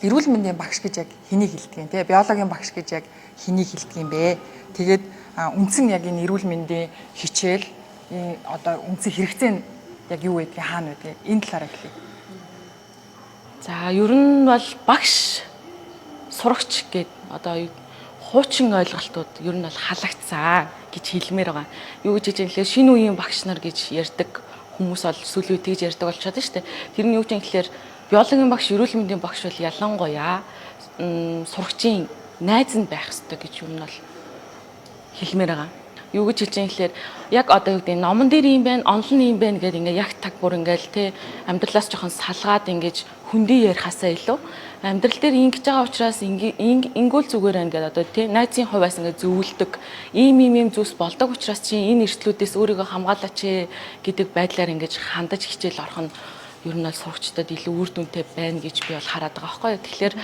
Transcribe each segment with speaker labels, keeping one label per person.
Speaker 1: эрүүл мэндийн багш гэж яг хэнийг хэлдэг юм те? Биологийн багш гэж яг хэнийг хэлдэг юм бэ? Тэгээд үндсэн яг энэ эрүүл мэндийн хичээл одоо үндсэн хэрэгцээ нь яг юу байдгийг хаана байдгийг энэ талаараа хэлье.
Speaker 2: За ер нь бол багш сурагч гэдэг одоо хуучин ойлголтууд ер нь бол халагдсан гэж хэлмээр байгаа. Юу гэж хэлж байгаа шинэ үеийн багш нар гэж ярьдаг хүмүүс бол сүүлийн үед тэгж ярьдаг болчиход шүү дээ. Тэр нь юу гэж хэлэхээр биологийн багш, эрүүл мэндийн багш бол ялангуяа сурагчийн найз нь байх хэрэгтэй гэж юу нь бол хэлмээр байгаа. Юу гэж хэлж байгаа юм гэхээр яг одоо юу гэдэг номон дээр юм байна, онлон юм байна гэдэг ингээ яг таг бүр ингээл те амьдралаас жоохон салгаад ингэж хүндий ярихаасаа илүү амьдрал дээр ингэж байгаа учраас ингүүл зүгээр байна гэдэг одоо те найзын хувьас ингээ зөвлөдөг ийм зүйлс болдог учраас чи энэ эрсдлүүдээс өөрийгөө хамгаалаач гэдэг байдлаар ингэж хандаж хичээл орох нь ер нь бол сурагчдад илүү үр дүнтэй байна гэж би бол хараад байгаа байхгүй юу. Тэгэхээр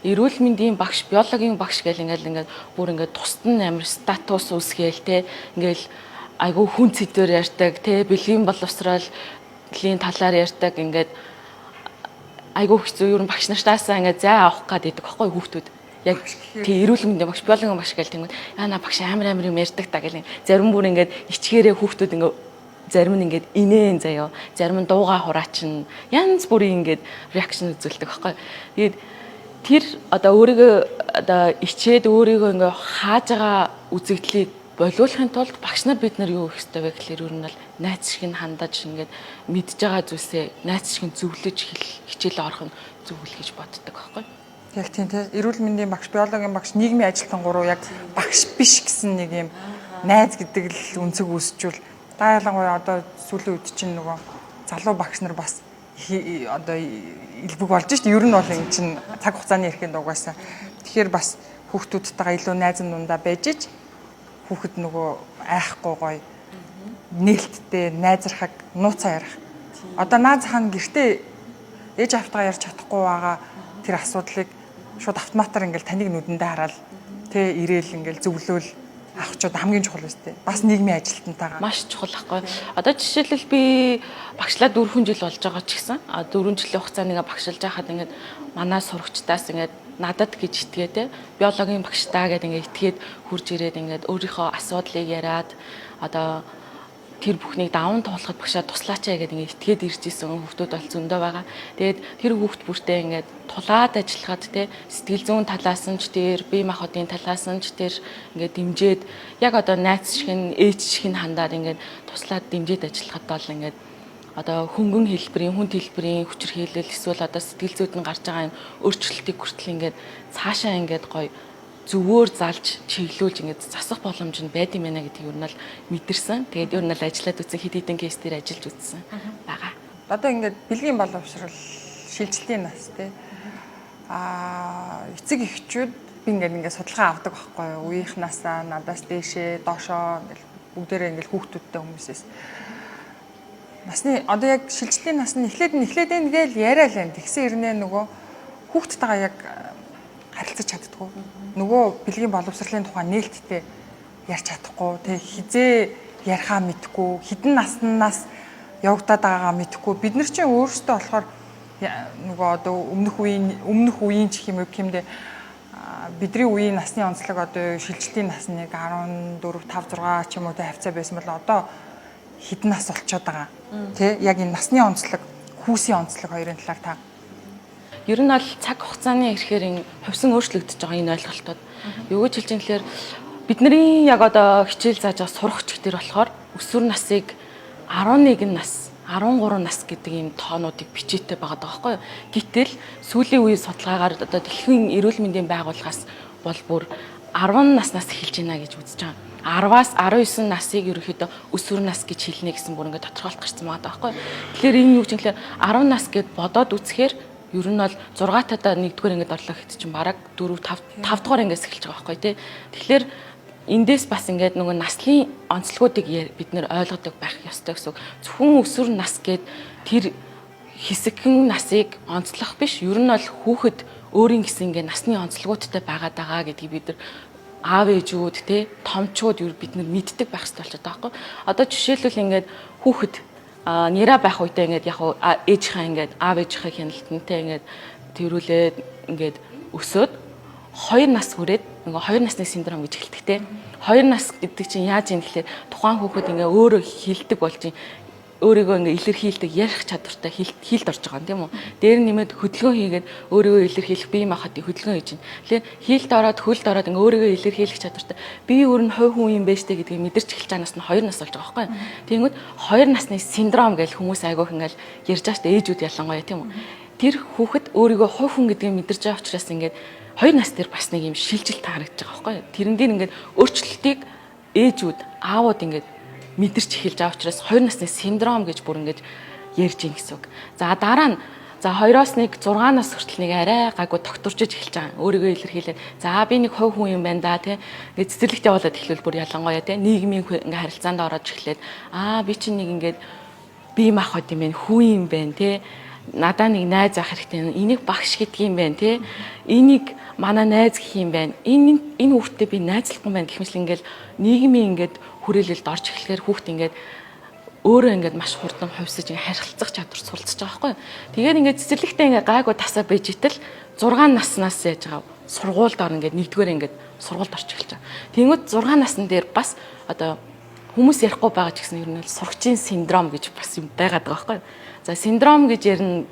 Speaker 2: эрүүл мэндийн багш, биологийн багш гэл ингээд бүр ингээд тусад нь амар статус үсгээл те ингээл айгүй хүн цэдвэр ярьдаг те бэлгийн боловсролын талаар ярьдаг ингээд айгүй хэцүү ер нь багш нартаасаа ингээд зай авах гэдэг байхгүй юу хүүхдүүд. Яг тий эрүүл мэндийн багш, биологийн багш гэл тэнгүүд яана багш амар юм ярьдаг та гэл зарим бүр ингээд ичгээрээ хүүхдүүд ингээд зарим нь ингээд инээн заяо, зарим нь дууга хураачин янз бүрийн ингээд реакшн үзүүлдэг байхгүй. Тэгээд тэр одоо өөрийгөө одоо ичээд өөрийгөө ингээд хааж байгаа үзэгдлийг болиулахын тулд багш нар бид нар юу хийх ёстой вэ гэхээр ер нь бол найз шиг нь хандаж ингээд мэдж байгаа зүйлсээ найз шиг нь зөвлөж хичээл орох нь зөв үл гэж боддог байхгүй.
Speaker 1: Яг тийм те эрүүл мэндийн багш, биологийн багш, нийгмийн ажилтан гурав яг багш биш гэсэн нэг юм найз гэдэг л үнцэг үүсчүүл та ялангуяа одоо сүүлийн үед чинь нөгөө залуу багш нар бас одоо илбэг болж шít. Ер нь бол энэ чинь цаг хугацааны эрхэнд угаасаа. Тэгэхээр бас хүүхдүүдтэйгээ илүү найзан дундаа байж ич хүүхэд нөгөө айхгүй гоё нээлттэй найзрахаг нууцаа ярих. Одоо нааз хаан гэртээ ээж автгаа ярьж чадахгүй байгаа тэр асуудлыг шууд автоматар ингээл таныг нүдэндээ хараад тэ ирээл ингээл зөвлөөл авахчууд хамгийн чухал үстэй. Бас нийгмийн ажилтнтайгаа.
Speaker 2: Маш чухал ахгүй. Одоо жишээлбэл би багшлаад 4 жил болж байгаа ч гэсэн 4 жилийн хугацаанд багшилж байхад ингээд манай сурагчдаас ингээд надад гэж итгээ те биологийн багштаа гэдэг ингээд итгээд хурж ирээд ингээд өөрийнхөө асуудлыг яриад одоо тэр бүхнийг даван туулахад багшаа туслаач гэдэг ингээд итгээд ирж исэн хүүхдүүд бол зөндөө байгаа. Тэгээд тэр хүүхд бүртээ ингээд тулаад ажиллахад те сэтгэл зүйн талаас нь ч тэр бие махбодын талаас нь ч тэр ингээд дэмжиж яг одоо найз шиг нь ээж шиг нь хандаад ингээд туслаад дэмжиж ажиллахад бол ингээд одоо хөнгөн хэлбэрийн, хүнд хэлбэрийн хүчир хилэл эсвэл одоо сэтгэл зүйд нь гарч байгаа энэ өөрчлөлтийг хүртэл ингээд цаашаа ингээд гоё зөвөөр залж чиглүүлж ингээд засах боломж нь байд юм байна гэдгийг юу нь л мэдэрсэн. Тэгээд юу нь л ажиллаад үзсэн хэд хэдэн кейс дээр ажиллаж үзсэн байгаа.
Speaker 1: Одоо ингээд бэлгийн боловсрол шилжилтийн нас те эцэг эхчүүд би ингээд судалгаа авдаг байхгүй юу? Үеийнхнаасаа надаас дээшээ доошоо ингээд бүгдээрээ ингээд хүүхдүүдтэй хүмүүсээс насны одоо яг шилжилтийн нас нь эхлээд энэ гээл яриа л байна. Тэгсэн ирнэ нөгөө хүүхдтэйгээ яг харилцаж чаддгүй. Нөгөө бэлгийн боловсролын тухай нээлттэй ярьж чадахгүй. Тэг хизээ ярихаа мэдгүй, хідэн наснаас явагдаад байгаагаа мэдгүй. Бид нар чинь өөрсдөө болохоор нөгөө одоо өмнөх үеийн ч юм уу гэмдэ бидний үеийн насны онцлог одоо шилжилтийн насны 14, 5, 6 ч юм уу тэ хавцаа байсан бол одоо хідэн нас болчиход байгаа. Тэ яг энэ насны онцлог, хүүсийн онцлог хоёрын талаар та
Speaker 2: ер нь бол цаг хугацааны ирэхээр хувьсан өөрчлөгдөж байгаа энэ ойлголтууд. Юу гэж хэлж юм гэхээр бидний яг одоо хичээл зааж байгаа сурагч гэдэг болохоор өсвөр насыг 11 нас, 13 нас гэдэг ийм тоонуудыг бичээтэй байгаа байхгүй юу. Гэтэл сүүлийн үеийн судалгаагаар одоо дэлхийн эрүүл мэндийн байгууллагаас бол бүр 10 наснаас эхэлж байна гэж үзэж байгаа. 10-аас 19 насыг ерөөхдөө өсвөр нас гэж хэлнэ гэсэн бүр ингээд тодорхойлт гарсан байгаа байхгүй юу. Тэгэхээр энэ юу гэж юм гэхээр 10 нас гэд бодоод үзэхээр ер нь бол 6 татаа 1-р ангид орлоо гэхэд чинь бараг 4, 5 дугаар ангиас эхэлж байгаа байхгүй тий. Тэгэхээр эндээс бас ингээд нөгөө наслын онцлогуудыг бид нэр ойлгодог байх ёстой гэсэн. Зөвхөн өсвөр нас гэд тэр хэсэгхэн насыг онцлох биш. Ер нь бол хүүхэд өөрийн гэсэн ингээд насны онцлогуудтай байгаад байгаа гэдгийг бид нар аав ээжүүд те томчууд бид нар мэддэг байх хэрэгтэй болчиход байгаа байхгүй. Одоо жишээлбэл ингээд хүүхэд нэраа байх үедээ ингээд яг ээжийнхээ ингээд аав ээжийнхээ хяналтантай ингээд тэрүүлээд ингээд өсөөд 2 нас хүрээд нөгөө 2 насны синдром гэж хэлдэг те. 2 нас гэдэг чинь яаж юм гэхлээр тухайн хүүхэд ингээ өөрөө хилдэг болж өөрийгөө ингээ илэрхийлдэг ярих чадвартай хилд орж байгаа юм тийм үү. Дээр нэмээд хөдөлгөөн хийгээд өөрийгөө илэрхийлэх бие махбодын хөдөлгөөн хийж байна. Тэгэхээр хилд ороод хөлд ороод ингээ өөрийгөө илэрхийлэх чадвартай би өөр нь хувь хүн юм байж тээ гэдгийг мэдэрч эхэлж байгаа нас нь 2 нас болж байгаа байхгүй юу. Тэгэнгүүт 2 насны синдром гэж хүмүүс айгүйх ингээл ярьж байгаа шүү дээ ээжүүд ялангуяа тийм үү. Тэр хүүхэд өөрийгөө хувь хүн гэдгийг мэдэрч байгаа учраас ингээд 2 нас дээр бас нэг юм шилжилт харагдаж байгаа байхгүй юу. Тэрэн дээр ингээд өөрчлөлтийг ээжүүд аавууд ингээд мэдэрч эхэлж байгаа учраас 2 насны синдром гэж бүр ингэж ярьж ийн гэсэн үг. За дараа нь за 2-оос нэг 6 нас хүртэл нэг арай гайгүй тогтворж эхэлж байгаа. Өөрийгөө илэрхийлээд за би нэг хувь хүн юм байна да тий. Ингээд цэцэрлэгт явуулаад эхлүүл бүр ялангуяа тий. Нийгмийн ингээ харилцаанд ороод эхлээд би чинь нэг ингээд бие махбод юм байна, хүн юм байна тий. Надаа нэг найз ах хэрэгтэй. Энийг багш гэдэг юм байна тий. Энийг манай найз гэх юм байна. Энэ хүүхдтэй би найзлахгүй байна гэх мэт ингээл нийгмийн ингээд хүрээлэлд орж эхлэхээр хүүхд ингээд өөрөө ингээд маш хурдан хувьсаж ингээд харилцах чадвар суралцж байгаа байхгүй юу. Тэгээд ингээд цэцэрлэгтээ ингээд гайгүй тасаа байж итэл 6 наснаас яаж байгаа сургуульд орно ингээд нэгдүгээр ингээд сургуульд орж эхэлж байгаа. Тэнгүүд 6 насн дээр бас одоо хүмүүс ярихгүй байгаа ч гэсэн ер нь сурагчийн синдром гэж бас юм байгаад байгаа байхгүй юу. За синдром гэж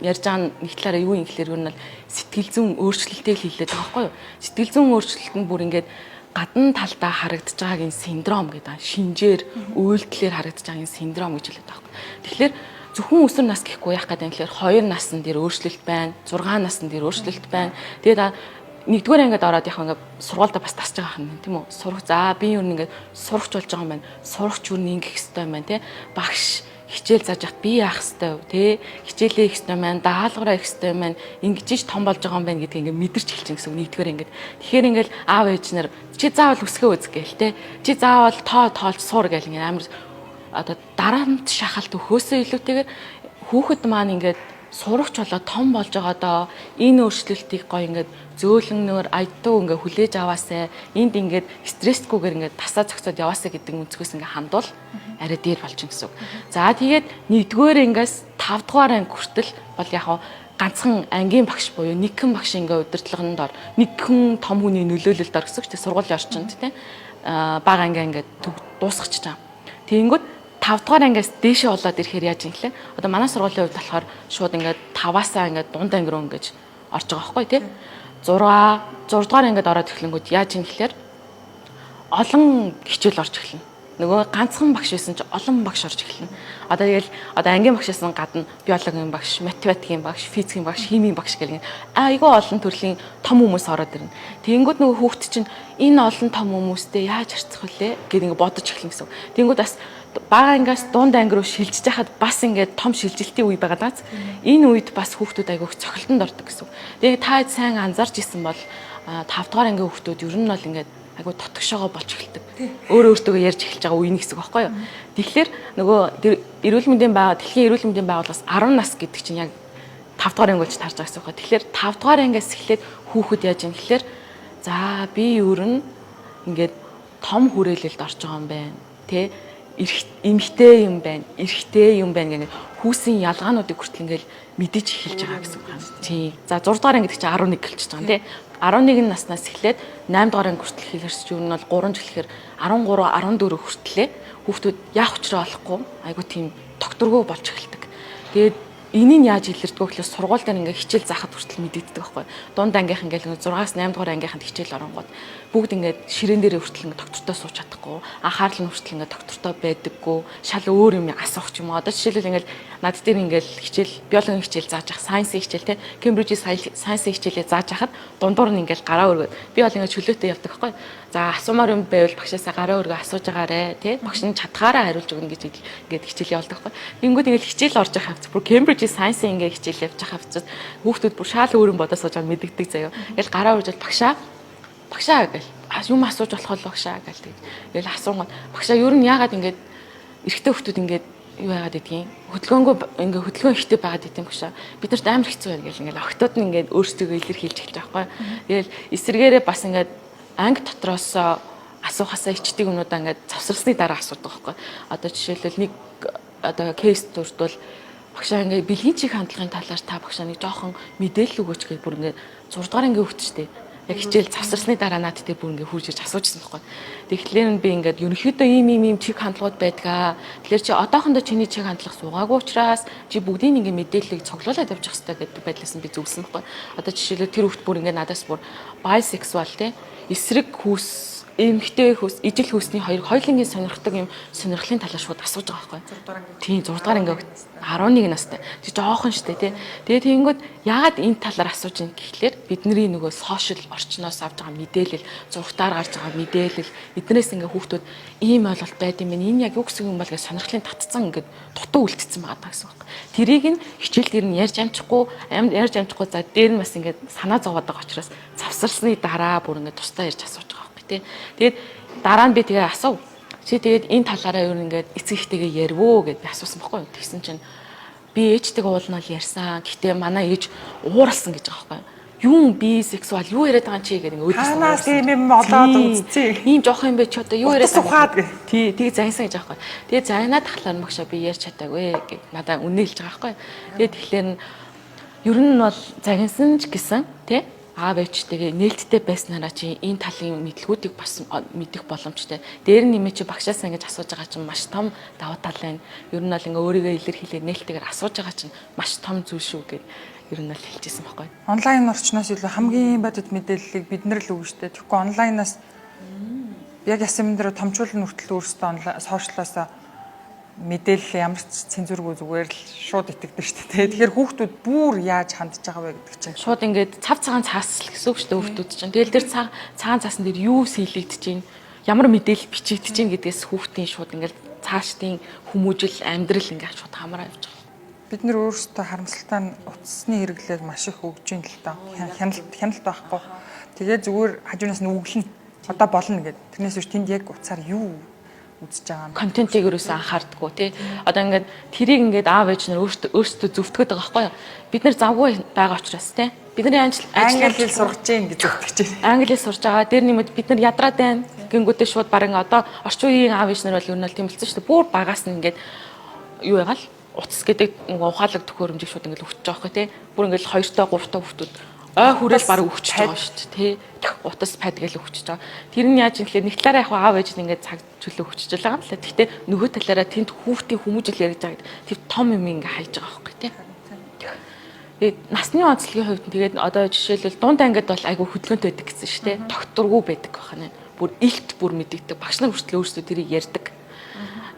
Speaker 2: ярьж байгаа нэг талаараа юу юм гэхэлэр ер нь сэтгэл зүйн өөрчлөлтийг хэлээд байгаа байхгүй юу. Сэтгэл зүйн өөрчлөлт нь бүр ингээд гадна талдаа харагдаж байгааг энэ синдром гэдэг шинжээр үйлдэлээр харагдаж байгаа энэ синдром гэж хэлээд байгаа. Тэгэхээр зөвхөн өсвөр нас гэхгүй яах гэдэг юм гэхээр 2 насн дээр өөрчлөлт байна, 6 насн дээр өөрчлөлт байна. Тэгээд нэгдүгээр ангид ороод яг ингээд сургуультай бас тасж байгаа юм тийм үү? Сурах за би юу нэгээд сурахч болж байгаа юм байна. Сурахч юу нэгэх хэрэгтэй юм байна тий. Багш хичээл зааж хат би яах хэрэгтэй вэ тий. Хичээлээ их хэрэгтэй байна, даалгавраа их хэрэгтэй байна. Ингэж ч том болж байгаа юм байна гэдгийг ингээд мэдэрч эхэлж гэсэн үг нэгдүгээр ангид. Тэгэхээр ингээд аав ээж нар чи заавал үсгээ үзэх гээл тий. Чи заавал тоолж суур гээл ингээд амар одоо дараамт шахалт өхөөсөө илүүтэйгээр хүүхэд маань ингээд сурагч болоод том болж байгаа доо энэ өөрчлөлтийг гоё ингээд зөөлөнөөр аядуу ингээд хүлээж аваасай энд ингээд стрессгүйгээр ингээд тасаа зогсоод яваасай гэдэг өнцгөөс ингээд хандвал арай дээр болж ин гэсэн үг. За тэгээд нэгдүгээр ингээс 5 дугаар анги хүртэл бол яг ганцхан ангийн багш буюу нэгэн багшийн ингээд удирдлаганд ор нэгэн том хүний нөлөөлөлд ор гэсэн үг тийм сургуулийн орчинд тийм бага анги ингээд дуусгач чам. Тэгэнгүүт 5 дугаар ангиас дээшээ болоод ирэхээр яаж юм хлээ. Одоо манай сургуулийн хувьд болохоор шууд ингээд 5-аасаа ингээд дунд анги руу ингэж орж байгаа байхгүй тий. 6 дугаар ангид ороод эхлэнгүүт яаж юм хлээр олон хичээл орж эхэлнэ. Нөгөө ганцхан багш байсан чи олон багш орж эхэлнэ. Одоо тэгэл одоо ангийн багшаас гадна биологийн багш, математикийн багш, физикийн багш, химийн багш гэх айгүй олон төрлийн том хүмүүс ороод ирнэ. Тэгэнгүүт нөгөө хүүхд чинь энэ олон том хүмүүстэй яаж харьцах вүлээ гэдэг ингэ бодож эхэлнэ гэсэн. Тэгэнгүүт бас бага ангиас дунд анги руу шилжиж хахад бас ингээд том шилжилтийн үе байгаа даа. Энэ үед бас хүүхдүүд айгүйх цохилтонд ордог гэсэн. Тэгээ та сайн анзаарч исэн бол 5 дугаар ангийн хүүхдүүд ер нь бол ингээд айгүй тотгошоогоо болж эхэлдэг. Өөрөө өөртөө ярьж эхэлж байгаа үе нэг хэсэг байхгүй юу. Тэгэхээр нөгөө эрүүл мэндийн дэлхийн эрүүл мэндийн байгууллагаас 10 нас гэдэг чинь яг 5 дугаар анги болж тарж байгаа гэсэн үг. Тэгэхээр 5 дугаар ангиас эхлээд хүүхэд яаж юм гэхээр за би ер нь ингээд том хүрээлэлд орж байгаа юм байна. Тэ эмхтэй юм байна, эрэгтэй юм байна гэх хүүсийн ялгаануудыг хүртэл ингээл мэдэж эхэлж байгаа гэсэн үг. Тийм. За 6 дугаар анги гэдэг чинь 11 гэлчихэж байгаа тийм. 11 наснаас эхлээд 8 дугаар анги хүртэл хэлэрч юу нь бол 3 жил гэхээр 13, 14 хүртлээ хүүхдүүд яах учраа олохгүй айгу тийм докторгүй болж эхэлдэг. Тэгээд энийг яаж илэрдэг вэ гэхэл сургууль дээр ингээ хичээл заахад хүртэл мэдэгддэг байхгүй. Дунд ангийнх ингээл 6-аас 8 дугаар ангийнханд хичээл оронгууд бүгд ингээд ширээн дээр хүртэл ингээ доктортой сууж чадахгүй, анхаарал нь хүртэл ингээ доктортой байдаггүй, шал өөр юм асуух ч юм уу. Одоо жишээлбэл ингээл над дээр ингээл хичээл, биологийн хичээл зааж ах, сайенсийн хичээл те, Кембрижийн сайенсийн хичээлээ зааж ахад дундуур нь ингээл гараа өргөд би бол ингээ чөлөөтэй явдаг байхгүй. За асуумаар юм байвал багшаасаа гараа өргөө асууж агаарэ те, багш нь чадхаараа хариулж өгнө гэж ингээд хичээл явуулдаг байхгүй. Тэнгүүд ингээл хичээл орж явах хэвчээ бүр Кембрижийн сайенсийн ингээ хичээл явж байгаа хэвчээ хүүхдүүд бүр шал өөрөн бодож сууж байгаа мэддэгдэг заяа. Ингээл гараа өргөж багшаа гэл юм асууж болох багшаа гэл тэгэл асуугаад багшаа ер нь яагаад ингээд эрэгтэй хүмүүс ингээд юу яагаад гэдгийг хөдөлгөөн ихтэй байгаад идэм багшаа бид нарт амар хэцүү байл гэл ингээд охтууд нь ингээд өөрсдөө илэрхийлж эхэлж байгаа байхгүй. Тэгэл эсэргээрээ бас ингээд анги дотроос асуухасаа ичдэг юмудаа ингээд завсарсны дараа асуудаг байхгүй. Одоо жишээлбэл нэг одоо кейс дурдвал багшаа ингээ бэлгийн чих хандлагын талаар та багшаа нэг жоохон мэдээлэл өгөөч гэж бүр ингээ 6 дугаар ингээ өгчтэй. Яг хичээл завсарсны дараа наад дээр бүр ингээ хурж ирж асуужсан байхгүй. Тэгэхээр би ингээд ерөнхийдөө ийм чих хандлагууд байдгаа. Тэгэхээр чи одоохондоо чиний чих хандлага суугаагүй учраас чи бүгдийг ингээ мэдээллийг цуглуулад явчих хэрэгтэй гэдэг байдлаас нь би зүгсэн байхгүй. Одоо жишээлбэл тэр хүүхд бүр ингээ надаас бүр байсексуал те эсрэг хүүс эмэгтэй хүүс, ижил хүүсний хоёулангийн сонирхдаг юм сонирхлын талаар шууд асууж байгаа байхгүй. Тийм 6 дугаар ингээ 11 настай. Тэг жоохон штэ тий. Тэгээ тэгэнгүүт яагаад энэ талаар асууж ин гэхлээр бидний нөгөө сошиал орчноос авч байгаа мэдээлэл, зургатаар гарч байгаа мэдээлэл эднээс ингээ хүүхдүүд ийм ойлголт байд юм байна. Энэ яг юу гэсэн юм бол гэж сонирхлын татцсан ингээ дутуу үлдсэн байгаа даа гэсэн үг. Тэрийг нь хичээл дээр нь ярьж амжихгүй за дээр нь бас ингээ санаа зовоод байгаа учраас завсарсны дараа бүр ингээ тусдаа ярьж асууж байгаа. Тэгээд дараа нь би тэгээ асуув. Чи тэгээд энэ талаараа юу ингээд эцэг ихтэйгээ ярвөө гэд би асуусан байхгүй юу. Тэгсэн чинь би ээжтэйгээ уулна л ярьсан. Гэхдээ манай ээж ууралсан гэж байгаа байхгүй юу. Юу би сексуал юу яриад байгаа чи гэдэг ингээд өөдөөс
Speaker 1: танаас тийм юм олоод үзчихье.
Speaker 2: Ийм жоох юм бэ чи одоо юу яриад байгаа юм. Тий, тийг зансан гэж байгаа байхгүй. Тэгээд занаа тахлаар магшаа би ярьж чадаагүй гэд надаа үнэ хэлж байгаа байхгүй юу. Тэгээд тэгэхээр ер нь бол загинсан ч гэсэн тий аав ээжтэйгээ нээлттэй байснараа чи энэ талын мэдлгүүдийг бас мэдэх боломжтой. Дээр нь нэмээ чи багшаасаа ингэж асууж байгаа чинь маш том давуу тал байна. Ер нь бол ингээ өөрийгөө илэрхийлээ нээлттэйгээр асууж байгаа чинь маш том зүйл шүү гэд ер нь л хэлчихсэн байхгүй.
Speaker 1: Онлайн орчноос илүү хамгийн бодит мэдээллийг бид нар л өгнө штэ. Тэгэхгүй онлайнаас яг ясам дээр томчуулн хүртэл өөрсдөө онлайн сошиалоос мэдээлэл ямар ч цензургүй зүгээр л шууд итгэдэг шүү дээ. Тэгэхээр хүүхдүүд бүр яаж хандж байгаа вэ гэдэг чинь
Speaker 2: шууд ингээд цав цагаан цаасл гэсэн үг шүү дээ хүүхдүүд чинь. Тэгэл дээр цагаан цаасан дээр юу сэлэгдэж чинь ямар мэдээлэл бичигдэж чинь гэдгээс хүүхдийн шууд ингээд цаашдын хүмүүжил амьдрал ингээд шууд хамраа явж байгаа.
Speaker 1: Бид нэр өөрсдөө харамсалтай нь утасны хэрэглээг маш их өгж ин л доо. Хяналт байхгүй. Тэгээ зүгээр хажуунаас нь үглэн одоо болно гэдэг. Тэрнээс үүш тэнд яг утсаар юу үзэж байгаа юм.
Speaker 2: Контентийг ерөөсөө анхаардаггүй тий. Одоо ингээд тэрийг ингээд аав ээж нар өөрсдөө зөвтгöd байгаа байхгүй юу? Бид нар завгүй байгаа учраас тий. Бидний англи
Speaker 1: хэл сургаж гин гэж өгдөг чинь.
Speaker 2: Англи хэл сурж байгаа. Тэр нэмээд бид нар ядраад байна. Гингүүтээ шууд барин одоо орчин үеийн аав ээж нар бол ер нь тийм болсон шүү дээ. Бүр багаас нь ингээд юу ягаал утас гэдэг ухаалаг төхөөрөмжийг шууд ингээд өгч байгаа байхгүй тий. Бүр ингээд 2-3 хүүхдүүд ой хүрээл баг өгч байгаа шүү дээ тий. Утас пад гэж өгч байгаа. Тэр нь яаж юм гэхээр нэг талаараа яг аав ээж нь ингээд цаг чөлөө өгч байгаа юм л. Гэхдээ нөгөө талаараа тэнд хүүхдийн хүмүүжил ярьж байгаа гэдэг тэр том юм ингээд хайж байгаа байхгүй тий. Тэгээд насны онцлогийн хувьд тэгээд одоо жишээлбэл дунд ангид бол айгүй хөдөлгөөнтэй байдаг гэсэн шүү дээ. Докторгүй байдаг байна. Бүр илт бүр мэддэг. Багш нар хүртэл өөрсдөө тэрийг ярьдаг.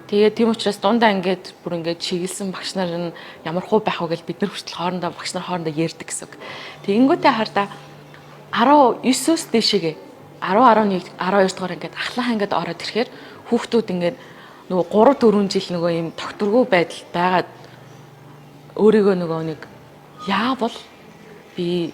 Speaker 2: Тэгээд тийм учраас дунд ангид бүр ингээд чиглэсэн багш нар нь ямар хуу байх вэ гэж бид нар хүртэл хоорондоо багш нар хоорондоо ярьдаг гэсэн. Тэгэнгүүтээ хардаа 19-өөс дээшээгээ 10, 11, 12 дугаар ингээд ахлах ангид ороод ирэхээр хүүхдүүд ингээд нөгөө 3-4 жил нөгөө юм докторгүй байдал байгаад өөрийгөө нөгөө нэг яавал би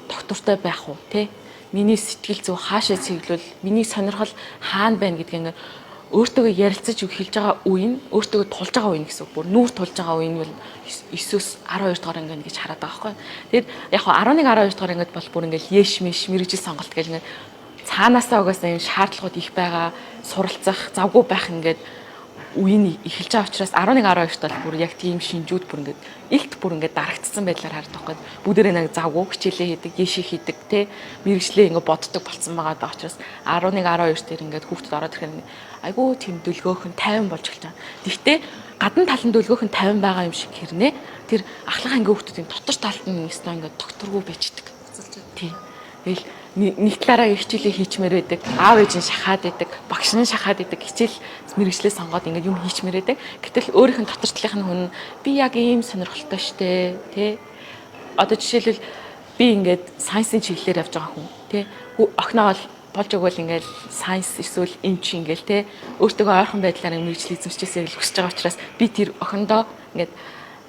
Speaker 2: доктортой байх уу те миний сэтгэл зүй хаашаа цэглвэл миний сонирхол хаана байна гэдгийг ингээд өөртөө ярилцаж хэлж байгаа үе нь өөртөө тулж байгаа үе гэсэн үг. Бүр нүүр тулж байгаа үе нь бол 9-өөс 12 дугаар анги гэж хараад байгаа байхгүй. Тэгэд яг хаа 11 12 дугаар ангид бол бүр ингээл яэш мэш мэрэгжил сонголт гэж ингээд цаанаасаа угаасаа юм шаардлагууд их байгаа, суралцах, завгүй байх ингээд үе нь эхэлж байгаа учраас 11 12-т бол бүр яг тийм шинжүүд бүр ингээд илт бүр ингээд дарагдсан байдлаар хараад байгаа байхгүй. Бүгдээрээ нэг завгүй хичээлээ хийдэг, яшиг хийдэг те мэрэгжлээ ингээд боддог болсон байгаа даа учраас 11 12 дээр ингээд хүүхдэд ороод ирэхээр айгүй тийм дөлгөөхөн 50 болж эхэлж байгаа. Гэхдээ гадна талын дөлгөөхөн 50 байгаа юм шиг хэрнээ тэр ахлах анги хүүхдүүдийн дотор талд нь нэстэ ингээд докторгүй байждаг. Тийм. Тэгэл нэг талаараа хичээлээ хийчмээр байдаг. Аав ээж нь шахаад байдаг, багш нь шахаад байдаг. Хичээл мэрэгчлээ сонгоод ингээд юм хийчмээр байдаг. Гэтэл өөрийнх нь дотор талынх нь хүн би яг ийм сонирхолтой штэ, тэ. Одоо жишээлбэл би ингээд сайенсийн чиглэлээр явж байгаа хүн, тэ. Охиноо болж өгвөл ингээл сайенс эсвэл эмч ингээл те өөртөө ойрхон байдлаар мэрэгжил эзэмшижээсэй гэж хүсэж байгаа учраас би тэр охиндоо ингээд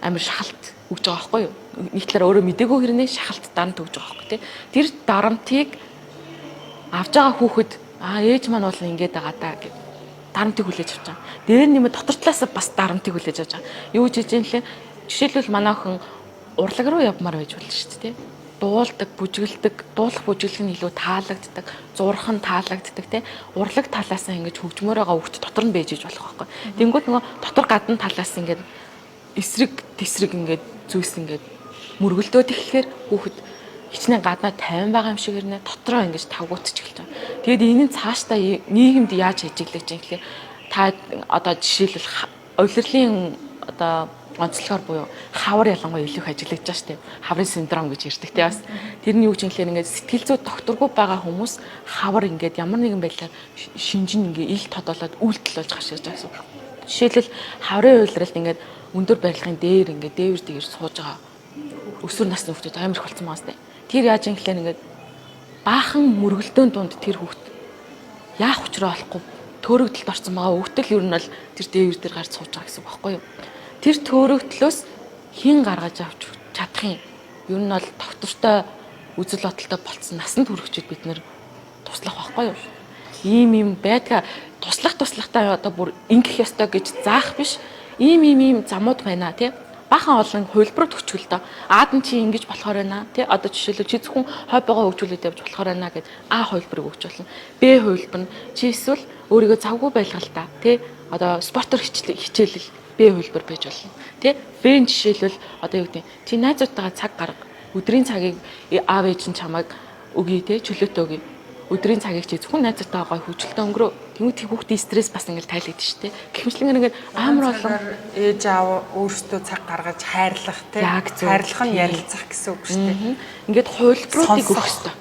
Speaker 2: амар шахалт өгж байгаа байхгүй юу. Нэг талаараа өөрөө мдэггүй хэрнээ шахалт дарамт өгж байгаа байхгүй те. Тэр дарамтыг авж байгаа хүүхэд ээж маань бол ингээд байгаа даа гэж дарамтыг хүлээж авч байгаа. Дээр нэмээд дотор талаас бас дарамтыг хүлээж авч байгаа. Юу гэж хэлж юм лээ. Жишээлбэл манай охин урлаг руу явмаар байж болно шүү дээ те. Дуулдаг, бүжгэлдэг, дуулах бүжгэлэх нь илүү таалагддаг, зурх нь таалагддаг те. Урлаг талаасаа ингэж хөгжмөр байгаа хүүхд дотор нь байж иж болох байхгүй. Тэнгүүд нөгөө дотор гадна талаас ингэж эсрэг тесрэг ингээд зүйлс ингээд мөргөлдөөд эхлэхээр хүүхэд хичнээн гаднаа 50 байгаа юм шиг ирнэ дотроо ингэж тавгуутчих эхэлж байгаа. Тэгээд энэ нь цаашдаа нийгэмд яаж ажиглаж байгаа юм гэхээр та одоо жишээлбэл улирлын одоо онцлогоор буюу хавар ялангуяа илүү их ажиглаж байгаа шүү дээ. Хаврын синдром гэж ярьдаг тий бас. Тэр нь юу гэж юм гэхээр ингээд сэтгэл зүй докторгүй байгаа хүмүүс хавар ингээд ямар нэгэн байдлаар шинжин ингээд ил тодолоод үйлдэл болж гарч ирж байгаа гэсэн. Жишээлбэл хаврын улиралд ингээд өндөр барилгын дээр ингээд дээвэр дээр сууж байгаа өсвөр насны хүүхдүүд амар их болсон байгаа юм. Тэр яаж юм гэхээр ингээд баахан мөргөлдөөн дунд тэр хүүхд яах учраа болохгүй төөрөгдөлд орсон байгаа. Өвтөл ер нь бол тэр дээвэр дээр гарч сууж байгаа гэсэн үг байхгүй юу? Тэр төөрөгдлөөс хин гаргаж авч чадах юм. Ер нь бол доктортой үзэл бодолтой болцсон насанд хүрэхчид бид нэр туслах байхгүй юу? Ийм байдгаа туслахтаа одоо бүр ингэх ёстой гэж заах биш. Ийм замууд байна тий. Бахан олон хувилбарт өчгөл дөө. Аад нь чи ингэж болохоор байна тий. Одоо жишээлбэл чи зөвхөн хоббигоо хөгжүүлээд явж болохоор байна гэд А хувилбарыг өгч болно. Б хувилбар нь чи эсвэл өөрийгөө завгүй байлгалаа тий. Одоо спортоор хичээлэл Б хувилбар байж болно. Тэ? Б жишээлбэл одоо юу гэдэг чи найзуудтайгаа цаг гарга. Өдрийн цагийг аав ээж нь чамайг өгье тэ чөлөөтэй өгье. Өдрийн цагийг чи зөвхөн найзуудтайгаа хөвчлөлтөө өнгөрөө. Тэнгүүт хүүхдийн стресс бас ингээл тайлагдчих шүү дээ. Гэхмэчлэн ингээд амар олон
Speaker 1: ээж аав өөрсдөө цаг гаргаж хайрлах тэ. Хайрлах нь ярилцах гэсэн үг шүү дээ.
Speaker 2: Ингээд хувилбаруудыг өгөх хэрэгтэй.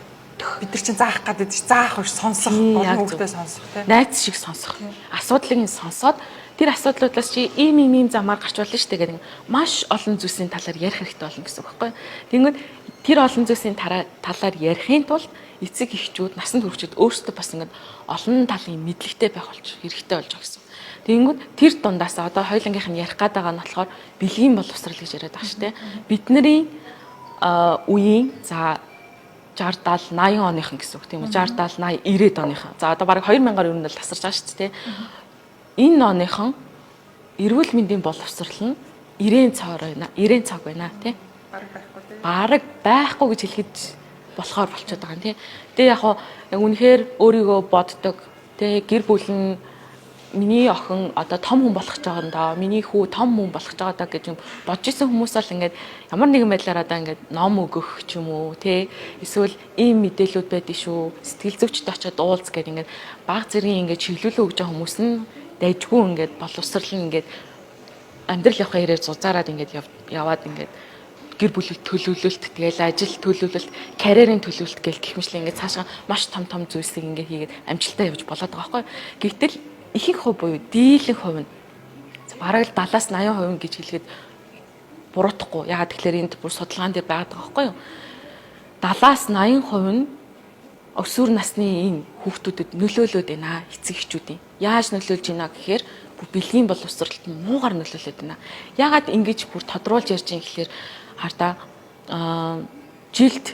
Speaker 1: Бид нар чинь заах гэдэг чи заах биш сонсох, олон хүүхдээ сонсох тэ.
Speaker 2: Найз шиг сонсох. Асуудлыг нь сонсоод тэр асуудлуудаас чи ийм замаар гарч болно шүү дээ гэдэг маш олон зүйлсийн талаар ярих хэрэгтэй болно гэсэн үг байхгүй. Тэнгүүд тэр олон зүйлсийн талаар ярихын тулд эцэг эхчүүд насанд хүрчүүд өөрсдөө бас ингээд олон талын мэдлэгтэй байх болж хэрэгтэй болж байгаа гэсэн. Тэнгүүд тэр дундаас одоо хоёулангийнх нь ярих гээд байгаа нь болохоор бэлгийн боловсрал гэж яриад байгаа шүү дээ. Бидний үеийн за 60 70 80 оныхан гэсэн үг тийм үү 60 70 80 90 оныхан. За одоо бараг 2000-аар ер нь бол тасарч байгаа шүү дээ. Энэ оныхон эрүүл мэндийн боловсрал нь 90 цаг байна тий. Бараг байхгүй гэж хэлэхэд болохоор болчиход байгаа юм тий. Тэгээ яг үнэхээр өөрийгөө боддог тий гэр бүл нь миний охин одоо том хүн болох гэж байгаа юм да. Миний хүү том хүн болох гэж байгаа даа гэж юм бодож исэн хүмүүс бол ингээд ямар нэгэн байдлаар одоо ингээд ном өгөх ч юм уу тий. Эсвэл ийм мэдээлүүд байдаг шүү. Сэтгэл зүйчтэй очиод уулз гэдэг ингээд баг зэргийн ингээд чиглүүлээ өгж байгаа хүмүүс нь дайжгүй ингээд боловсрал нь ингээд амьдрал явахаа ирээр зузаараад ингээд яваад ингээд гэр бүлийн төлөвлөлт тэгэл ажил төлөвлөлт карьерийн төлөвлөлт гэх мэтлээ ингээд цаашаа маш том зүйлсийг ингээд хийгээд амжилтаа явж болоод байгаа байхгүй. Гэвтэл ихэнх хувь буюу дийлэнх хувь нь бараг 70-аас 80% гэж хэлэхэд буруутахгүй. Ягаад тэгэхээр энд бүр судалгаан дээр байгаад байгаа байхгүй юу? 70-аас 80% нь өсвөр насны энэ хүүхдүүдэд нөлөөлөд байна эцэг эхчүүдийн. Яаж нөлөөлж байна гэхээр бэлгийн боловсролд муугар нөлөөлөд байна. Ягаад ингэж бүр тодруулж ярьж юм гэхээр хардаа жилд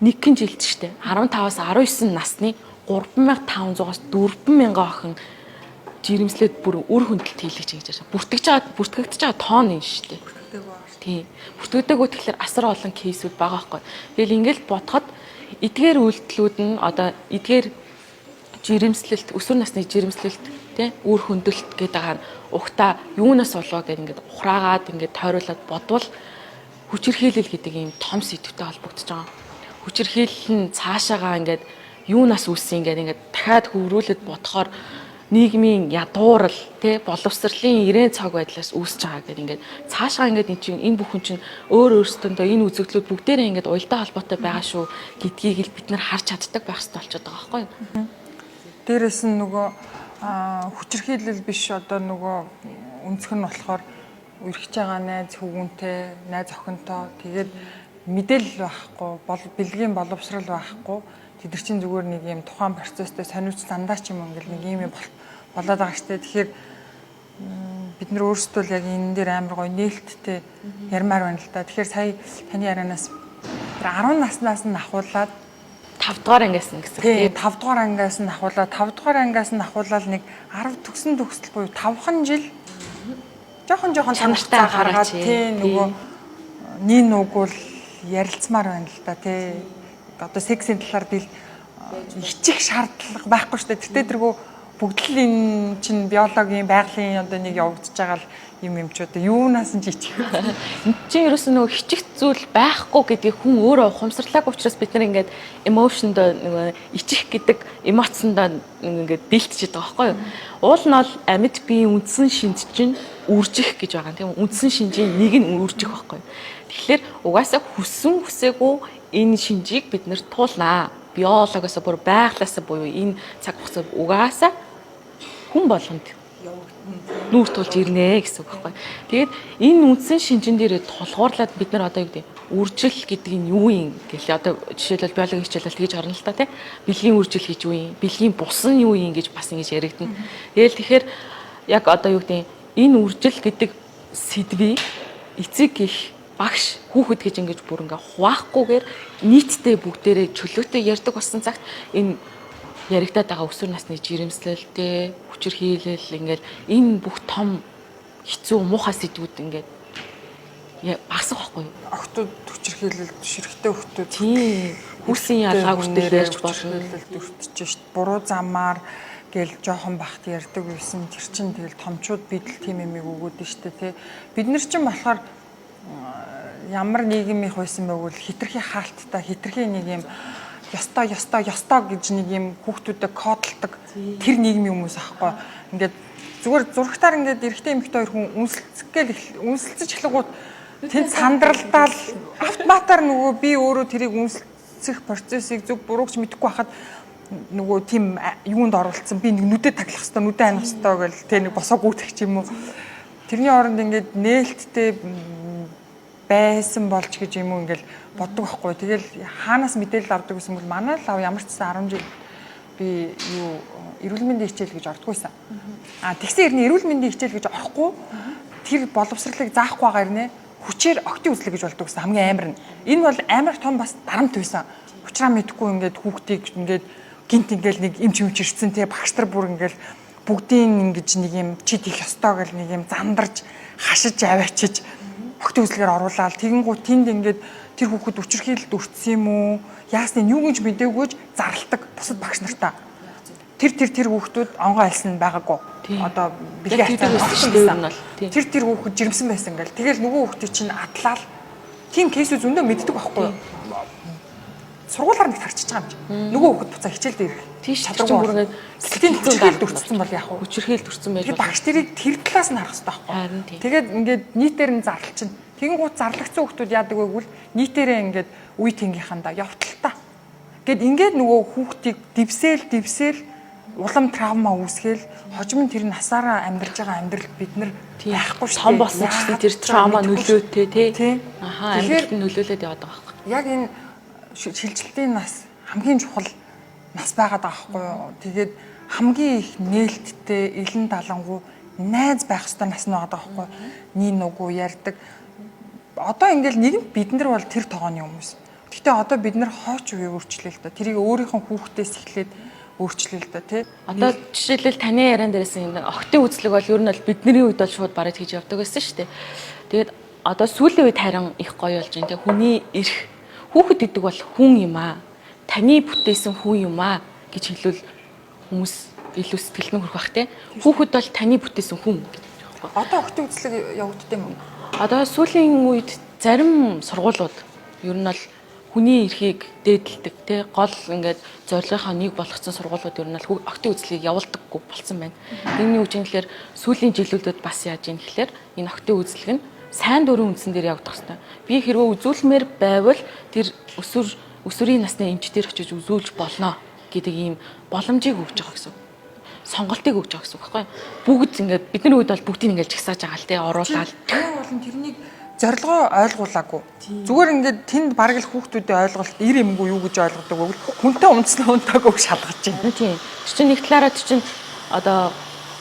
Speaker 2: нэгэн жилд штэ 15-аас 19 насны 3500-аас 4000 охин жирэмслээд бүр үр хөндлөлт хийлгэж ингэж байна. Бүртгэгдэж байгаа тоон юм штэ. Тийм. Бүртгэгдээгүй тэгэхээр асар олон кейсүүд байгаа байхгүй. Тэгэл ингээл бодоход эдгээр үйлдэлүүд нь одоо эдгээр жирэмслэлт өсвөр насны жирэмслэлт тий үр хөндлөлт гэдэг нь ухта юунаас болов гэдэг ингээд ухраагаад ингээд тойруулаад бодвол хүчирхийлэл гэдэг ийм том сэдвтэй холбогдож байгаа. Хүчирхийлэл нь цаашаагаа ингээд юунаас үүссэн ингээд дахиад хөврүүлээд бодохоор нийгмийн ядуурл тий боловсролын ирээн цаг байдлаас үүсэж байгаа гэдэг ингээд цаашаа ингээд энэ бүхэн чинь өөрөөсөндөө энэ үзэгдлүүд бүгдээрээ ингээд уялдаа холбоотой байгаа шүү гэдгийг л бид нар харж чаддаг байх хэрэгтэй болчиход байгаа байхгүй юу.
Speaker 1: Дээрээс нь нөгөө хүчирхийлэл биш одоо нөгөө өнцг нь болохоор өргөж байгаа найз хүүгүнтэй, найз охинтой тэгээд мэдээлэл байхгүй, бэлгийн боловсрал байхгүй. Тэд нар чинь зүгээр нэг юм тухайн процесстэй сониуч дандаа ч юм ингээл нэг юм болоод байгаа штэ. Тэгэхээр бид нар өөрсдөө л яг энэ дээр амар гоё нээлттэй ярмаар байна л да. Тэгэхээр сая таны ярианаас 10 наснаас нь ахуулаад
Speaker 2: 5 дугаар ангиас нь гэсэн.
Speaker 1: Тийм 5 дугаар ангиас нь ахуулаад 5 дугаар ангиас нь ахуулаад нэг 10 төгсөн төгсөл буюу 5хан жил жоохон чанартай гаргаад тийм нөгөө нин нүгүүл ярилцмаар байна л да тий. Одоо сексийн талаар бил ичих шаардлага байхгүй шүү дээ. Тэгтээ тэргүү бүгд л энэ чинь биологийн байгалийн одоо нэг явагдаж байгаа л юмчууд юунаас нь жижиг.
Speaker 2: Энд чинь ерөөсөө нөгөө хичих зүйл байхгүй гэдгийг хүн өөрөө ухамсарлаагүй учраас бид нар ингээд emotion доо нөгөө ичих гэдэг эмоцондоо ингээд бэлтжиж байгаа байхгүй юу? Уул нь бол амьд биеийн үндсэн шинж чинь үржих гэж байгаа. Тийм үндсэн шинжийн нэг нь үржих байхгүй юу? Тэгэхээр угаасаа хүссэн хүсээгүй энэ шинжийг бид нэр туулнаа. Биологоос бүр байглаасаа буюу энэ цаг хугацаанд угаасаа хүн болгонд нүүр тулж ирнэ гэсэн үг байхгүй. Тэгээд энэ үндсэн шинжин дээр тулгуурлаад бид нар одоо юу гэдэг үржил гэдэг нь юу юм гэхэл одоо жишээлбэл биологийн хичээлэл тэгж гарна л та тийм бэлгийн үржил гэж юу юм бэлгийн бусан юу юм гэж бас ингэж яригдана. Тэгэл тэгэхээр яг одоо юу гэдэг энэ үржил гэдэг сэдвийг эцэг гих багш хүүхэд гэж ингэж бүр ингээ хуваахгүйгээр нийтдээ бүгдээрээ чөлөөтэй ярьдаг болсон цагт энэ яригадаад байгаа өсвөр насны жирэмслэлтэй хүчирхийлэл ингээл энэ бүх том хэцүү муухай сэдвүүд ингээд багасах байхгүй юу?
Speaker 1: Охтууд хүчирхийлэл ширхтээ охтууд
Speaker 2: тийм хүсийн ялгаа хүртэл ярьж болно.
Speaker 1: Дүртэж шít буруу замаар гэл жоохон бахт ярьдаг байсан. Тэр чин тэгэл томчууд бидл тийм юмыг өгөөд штэ тий. Бид нар чинь болохоор ямар нийгмийн хойсон байвал хитрхи хаалттай хитрхи нэг юм ёстой гэж нэг юм хүүхдүүдэд кодлдог тэр нийгмийн хүмүүс аахгүй. Ингээд зүгээр зурагтаар ингээд эрэгтэй эмэгтэй хоёр хүн үнсэлцэж эхлэгүүд тэнд сандралдаал автоматар нөгөө би өөрөө тэрийг үнсэлцэх процессыг зөв бурууч мэдэхгүй байхад нөгөө тийм юунд оруулсан би нэг нүдэд таглах хэвээр нүдэ ханих хэвээр гэл тэ нэг босоо гүйтгэх юм уу. Тэрний оронд ингээд нээлттэй байсан болж гэж юм уу ингээл боддог байхгүй. Тэгэл хаанаас мэдээлэл авдаг гэсэн бол манай лав ямар ч гэсэн 10 жил би юу эрүүл мэндийн хичээл гэж ордггүйсэн. Тэгсэн хэрнээ эрүүл мэндийн хичээл гэж орохгүй тэр боловсролыг заахгүй байгаа хэрнээ хүчээр октын үзлэг гэж болдог гэсэн хамгийн амар нь. Энэ бол амар том бас дарамт байсан. Учраа мэдхгүй ингээд хүүхдийг ингээд гинт ингээл нэг эмч ирсэн те багш нар бүр ингээл бүгдийн ингэж нэг юм чид их ёстой гэл нэг юм зандарж хашиж аваачиж октын үзлэгээр оруулаад тэгэнгუთ тэнд ингээд тэр хүүхэд өчрхийлэлд өртсөн юм уу? Яасныг юу гэж мэдээгүйж зарладаг бусад багш нартаа. Тэр хүүхдүүд онгоо альсан байгаагүй. Одоо бэлгийн хацаа тэр хүүхэд жирэмсэн байсан гэл. Тэгэл нөгөө хүүхдүүд чинь атлал тийм кейсүүд зөндөө мэддэг байхгүй юу? Сургуулаар нэг тарчиж байгаа юм чи. Нөгөө хүүхэд буцаа хичээлд ирэх.
Speaker 2: Тийш чадваргүй бүр ингээд
Speaker 1: сэтгэлийн хөдөлгөөлд өртсөн бол яах вэ?
Speaker 2: Хүчирхийлэлд өртсөн байж
Speaker 1: болно. Багш тэрийг тэр талаас нь харах хэрэгтэй байхгүй юу? Тэгээд ингээд нийтээр нь зарлчин. Тэгэнгუთ зарлагдсан хүүхдүүд яадаг вэ гэвэл нийтээрээ ингээд үе тэнгийнхандаа явталтаа. Гэт ингээд нөгөө хүүхдийг дивсэл улам травма үүсгээл хожим нь тэр насаараа амьдарч байгаа амьдрал бид нар яахгүй шүү дээ.
Speaker 2: Том болсон ч тэр траума нөлөөтэй тий. Амьдралд нөлөөлөд яваад байгаа байхгүй.
Speaker 1: Яг энэ шилжилтийн нас хамгийн чухал нас байгаад байгаа байхгүй юу. Тэгээд хамгийн их нээлттэй элен далангуу найз байх ёстой нас нь байгаа байхгүй юу. Нин нүгүү ярьдаг. Одоо ингээл нэгэн бид нар бол тэр тогооны хүмүүс. Гэхдээ одоо бид нар хооч үе өөрчлөлөө л да. Тэрийг өөрийнхөө хүүхдээс эхлээд өөрчлөлөө л да тий.
Speaker 2: Одоо жишээлбэл таны яриан дээрээс энэ октын үзлэг бол ер нь бол бидний үед бол шууд бараг хийж явдаг байсан шүү дээ. Тэгээд одоо сүүлийн үед харин их гоё болж байна тий. Хүний эрх хүүхэд гэдэг бол хүн юм аа. Таны бүтээсэн хүн юм аа гэж хэлвэл хүмүүс илүү сэтгэлмэн хүрэх бах тий. Хүүхэд бол таны бүтээсэн хүн гэдэг байна.
Speaker 1: Одоо октын үзлэг явагддаг юм уу?
Speaker 2: Одоо сүүлийн үед зарим сургуулиуд ер нь бол хүний эрхийг дээдэлдэг тий гол ингээд зорилгынхаа нэг болгоцсон сургуулиуд ер нь бол октын үзлэгийг явуулдаггүй болсон байна. Энэний үеийн тэгэхээр сүүлийн жилүүдэд бас яаж юм гэхээр энэ октын үзлэг нь сайн дурын үндсэн дээр явагдах хэрэгтэй. Би хэрвээ үзүүлмээр байвал тэр өсвөрийн насны эмчтэр очиж үзүүлж болно гэдэг ийм боломжийг өгж байгаа гэсэн. Сонголтыг өгж байгаа гэсэн үг байхгүй юу? Бүгд ингээд бидний үед бол бүгдийг ингээд жагсааж байгаа л тий оруулаад.
Speaker 1: Болон тэрнийг зорилгоо ойлгуулаагүй. Зүгээр ингээд тэнд бараг л хүүхдүүдэд ойлголт ир юмгүй юу гэж ойлгодог бол хүнтэй унтснаа унтаагүй шалгаж байна.
Speaker 2: Тийм. Тэр чинь нэг талаараа чинь одоо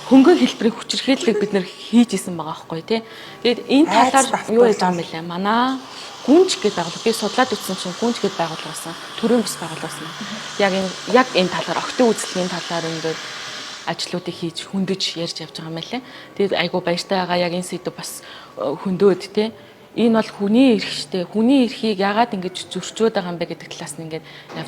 Speaker 2: хөнгөн хэлбэрийн хүчирхийллийг бид нэр хийж исэн байгаа байхгүй тий. Тэгээд энэ талаар юу яаж байгаа юм бэ? Манай гүнж гэдэг байгууллага би судлаад үзсэн чинь гүнж гэдэг байгууллага байсан. Төрийн бас байгууллага байсан. Яг энэ талаар октын үзлэгийн талаар ингээд ажлуудыг хийж хөндөж ярьж явж байгаа юм байна лээ. Тэгээд айгу баяртай байгаа яг энэ сэдв бас хөндөөд тий. Энэ бол хүний эрх штэ. Хүний эрхийг яагаад ингэж зөрчөөд байгаа юм бэ гэдэг талаас нь ингээд явж